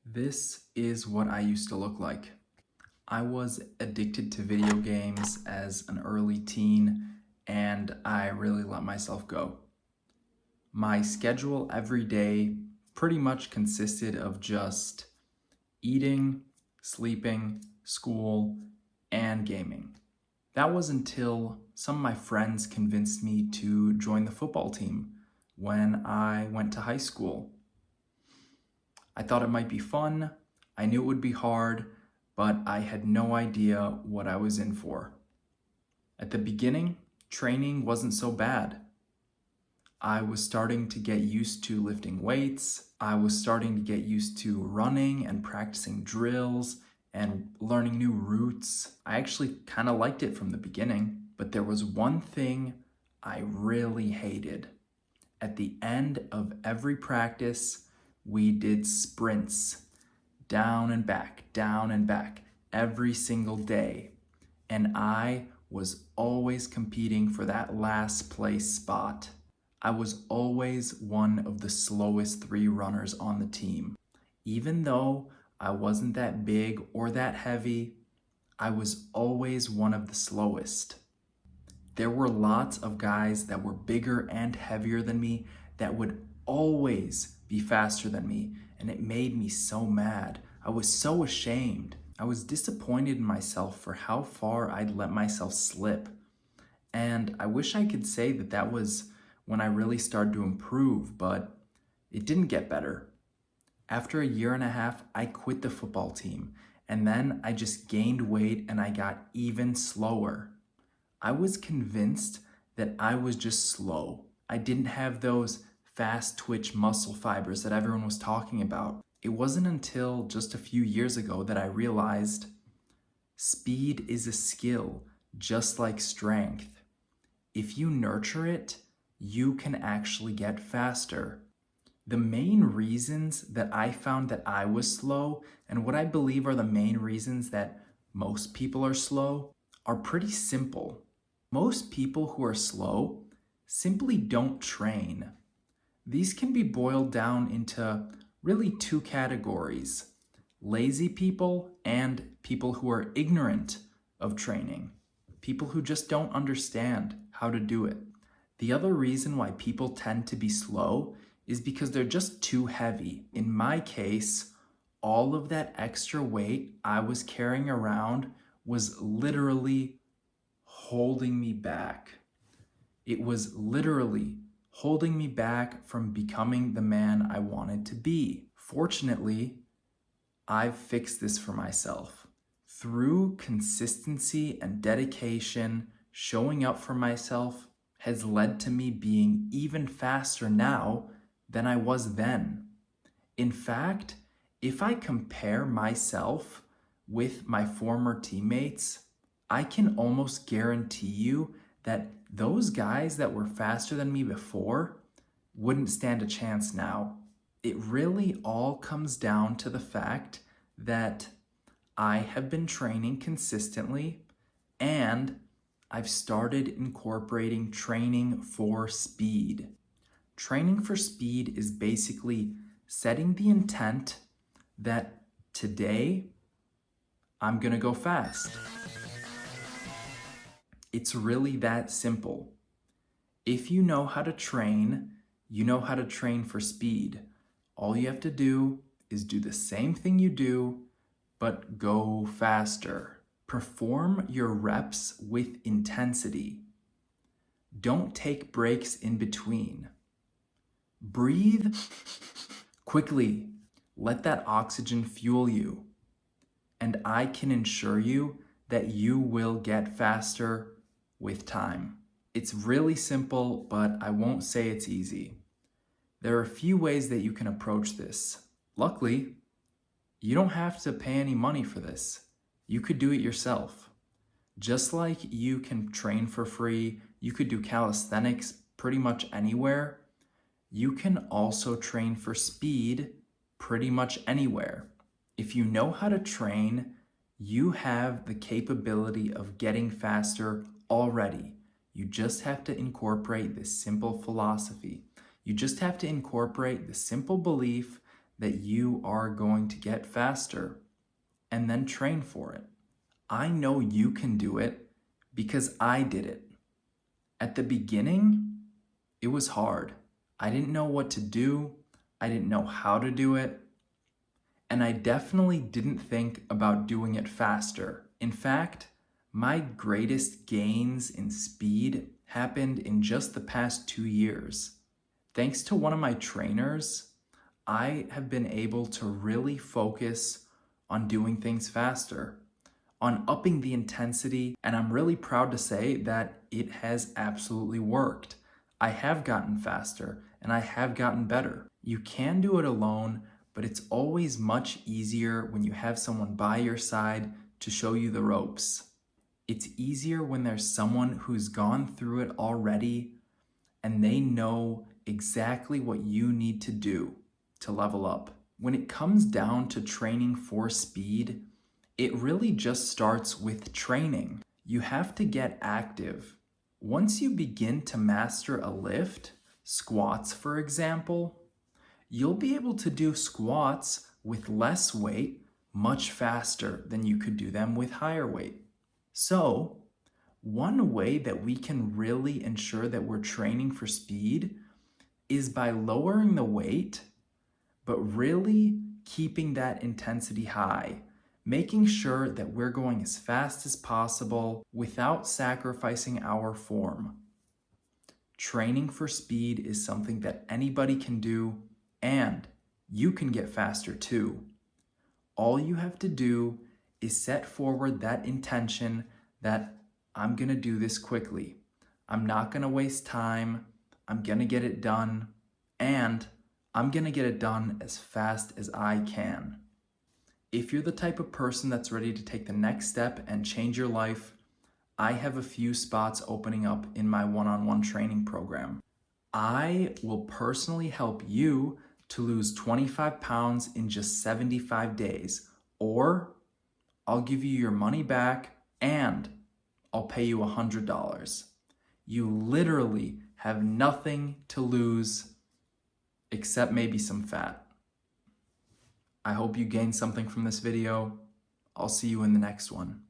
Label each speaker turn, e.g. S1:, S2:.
S1: This is what I used to look like. I was addicted to video games as an early teen, and I really let myself go. My schedule every day pretty much consisted of just eating, sleeping, school, and gaming. That was until some of my friends convinced me to join the football team when I went to high school. I thought it might be fun. I knew it would be hard, but I had no idea what I was in for. At the beginning, training wasn't so bad. I was starting to get used to lifting weights. I was starting to get used to running and practicing drills and learning new routes. I actually kind of liked it from the beginning, but there was one thing I really hated. At the end of every practice, we did sprints, down and back, every single day. And I was always competing for that last place spot. I was always one of the slowest 3 runners on the team. Even though I wasn't that big or that heavy, I was always one of the slowest. There were lots of guys that were bigger and heavier than me that would always be faster than me, and it made me so mad. I was so ashamed. I was disappointed in myself for how far I'd let myself slip. And I wish I could say that that was when I really started to improve, but it didn't get better. After a year and a half, I quit the football team, and then I just gained weight and I got even slower. I was convinced that I was just slow. I didn't have those fast twitch muscle fibers that everyone was talking about. It wasn't until just a few years ago that I realized speed is a skill, just like strength. If you nurture it, you can actually get faster. The main reasons that I found that I was slow, and what I believe are the main reasons that most people are slow, are pretty simple. Most people who are slow simply don't train. These can be boiled down into really 2 categories: lazy people and people who are ignorant of training, people who just don't understand how to do it. The other reason why people tend to be slow is because they're just too heavy. In my case, all of that extra weight I was carrying around was literally holding me back. It was literally holding me back from becoming the man I wanted to be. Fortunately, I've fixed this for myself. Through consistency and dedication, showing up for myself has led to me being even faster now than I was then. In fact, if I compare myself with my former teammates, I can almost guarantee you that those guys that were faster than me before wouldn't stand a chance now. It really all comes down to the fact that I have been training consistently and I've started incorporating training for speed. Training for speed is basically setting the intent that today I'm gonna go fast. It's really that simple. If you know how to train, you know how to train for speed. All you have to do is do the same thing you do, but go faster. Perform your reps with intensity. Don't take breaks in between. Breathe quickly. Let that oxygen fuel you. And I can assure you that you will get faster with time. It's really simple, but I won't say it's easy. There are a few ways that you can approach this. Luckily, you don't have to pay any money for this. You could do it yourself. Just like you can train for free, you could do calisthenics pretty much anywhere. You can also train for speed pretty much anywhere. If you know how to train, you have the capability of getting faster already. You just have to incorporate this simple philosophy. You just have to incorporate the simple belief that you are going to get faster and then train for it. I know you can do it because I did it. At the beginning, it was hard. I didn't know what to do. I didn't know how to do it. And I definitely didn't think about doing it faster. In fact, my greatest gains in speed happened in just the past 2 years. Thanks to one of my trainers, I have been able to really focus on doing things faster, on upping the intensity, and I'm really proud to say that it has absolutely worked. I have gotten faster and I have gotten better. You can do it alone, but it's always much easier when you have someone by your side to show you the ropes. It's easier when there's someone who's gone through it already and they know exactly what you need to do to level up. When it comes down to training for speed, it really just starts with training. You have to get active. Once you begin to master a lift, squats for example, you'll be able to do squats with less weight much faster than you could do them with higher weight. So, one way that we can really ensure that we're training for speed is by lowering the weight, but really keeping that intensity high, making sure that we're going as fast as possible without sacrificing our form. Training for speed is something that anybody can do, and you can get faster too. All you have to do is set forward that intention that I'm gonna do this quickly. I'm not gonna waste time. I'm gonna get it done, and I'm gonna get it done as fast as I can. If you're the type of person that's ready to take the next step and change your life, I have a few spots opening up in my one-on-one training program. I will personally help you to lose 25 pounds in just 75 days, or I'll give you your money back and I'll pay you $100. You literally have nothing to lose except maybe some fat. I hope you gained something from this video. I'll see you in the next one.